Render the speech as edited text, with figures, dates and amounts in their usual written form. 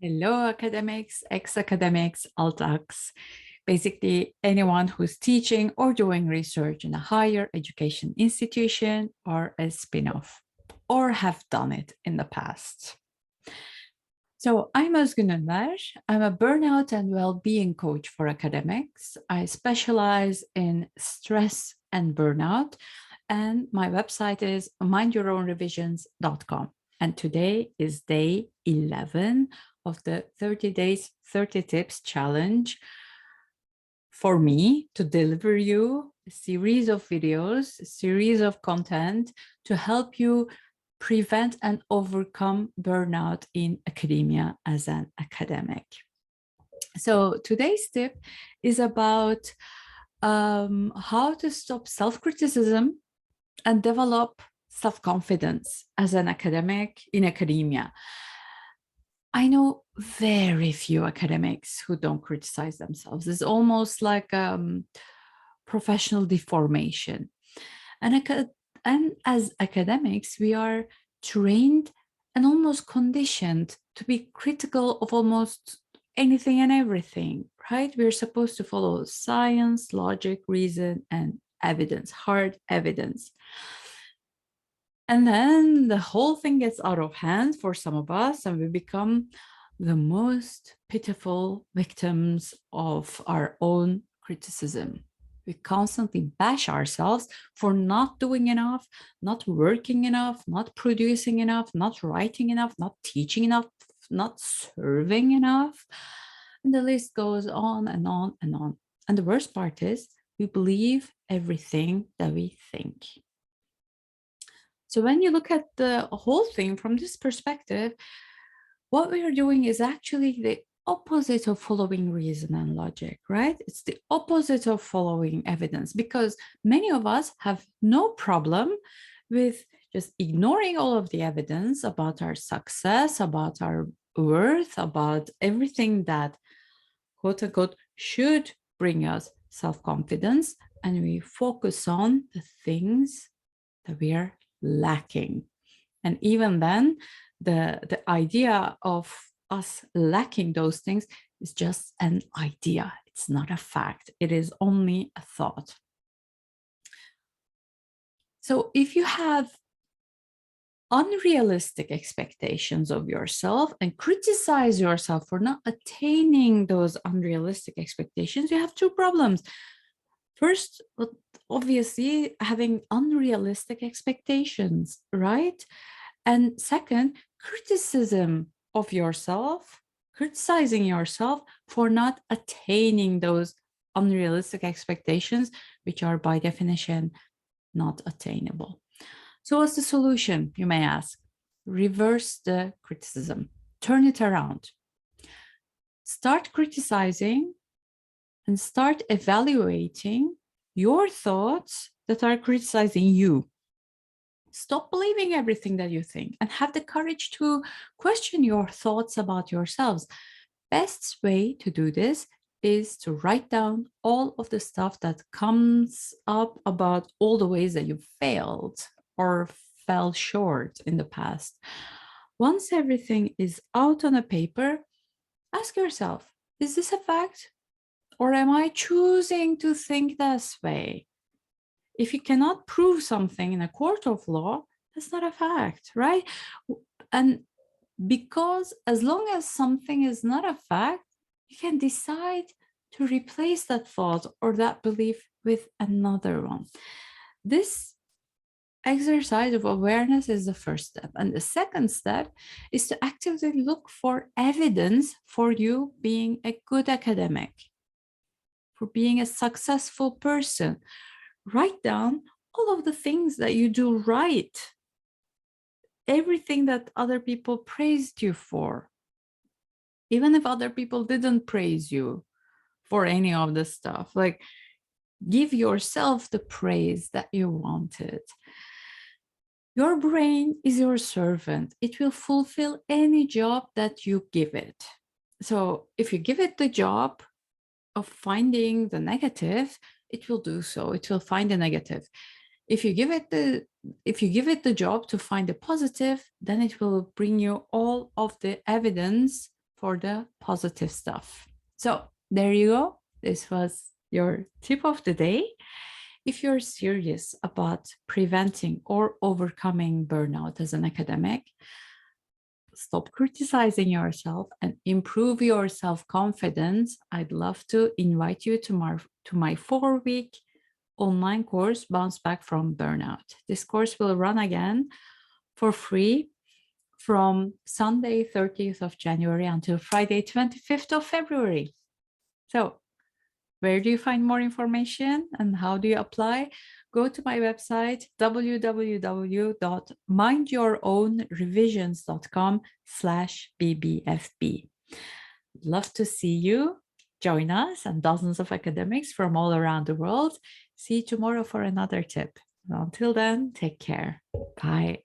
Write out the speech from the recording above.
Hello, academics, ex-academics, alt-acs, basically anyone who's teaching or doing research in a higher education institution or a spin-off, or have done it in the past. So I'm Özgün Ünver. I'm a burnout and well-being coach for academics. I specialize in stress and burnout, and my website is mindyourownrevisions.com. And today is day 11 of the 30 days, 30 tips challenge for me to deliver you a series of videos, a series of content to help you prevent and overcome burnout in academia as an academic. So today's tip is about how to stop self-criticism and develop self-confidence as an academic in academia. I know very few academics who don't criticize themselves. It's almost like professional deformation. And as academics, we are trained and almost conditioned to be critical of almost anything and everything, right? We're supposed to follow science, logic, reason, and evidence, hard evidence. And then the whole thing gets out of hand for some of us, and we become the most pitiful victims of our own criticism. We constantly bash ourselves for not doing enough, not working enough, not producing enough, not writing enough, not teaching enough, not serving enough. And the list goes on and on and on. And the worst part is we believe everything that we think. So when you look at the whole thing from this perspective, what we are doing is actually the opposite of following reason and logic, right? It's the opposite of following evidence, because many of us have no problem with just ignoring all of the evidence about our success, about our worth, about everything that, quote unquote, should bring us self-confidence, and we focus on the things that we are lacking. And even then, the idea of us lacking those things is just an idea. It's not a fact. It is only a thought. So if you have unrealistic expectations of yourself and criticize yourself for not attaining those unrealistic expectations, you have two problems. First, obviously, having unrealistic expectations, right? And second, criticism of yourself, criticizing yourself for not attaining those unrealistic expectations, which are by definition not attainable. So what's the solution, you may ask? Reverse the criticism, turn it around. Start criticizing and start evaluating your thoughts that are criticizing you. Stop believing everything that you think and have the courage to question your thoughts about yourselves. Best way to do this is to write down all of the stuff that comes up about all the ways that you failed or fell short in the past. Once everything is out on a paper, ask yourself, is this a fact? Or am I choosing to think this way? If you cannot prove something in a court of law, that's not a fact, right? And because as long as something is not a fact, you can decide to replace that thought or that belief with another one. This exercise of awareness is the first step. And the second step is to actively look for evidence for you being a good academic, for being a successful person. Write down all of the things that you do right, everything that other people praised you for, even if other people didn't praise you for any of the stuff. Like, give yourself the praise that you wanted. Your brain is your servant. It will fulfill any job that you give it. So if you give it the job of finding the negative, it will do so. It will find a negative. If you give it the job to find a positive, then it will bring you all of the evidence for the positive stuff. So there you go. This was your tip of the day. If you're serious about preventing or overcoming burnout as an academic, stop criticizing yourself and improve your self-confidence, I'd love to invite you to my 4-week online course, Bounce Back from Burnout. This course will run again for free from Sunday, 30th of January until Friday, 25th of February. So where do you find more information and how do you apply? Go to my website, www.mindyourownrevisions.com/bbfb. Love to see you. Join us and dozens of academics from all around the world. See you tomorrow for another tip. Until then, take care. Bye.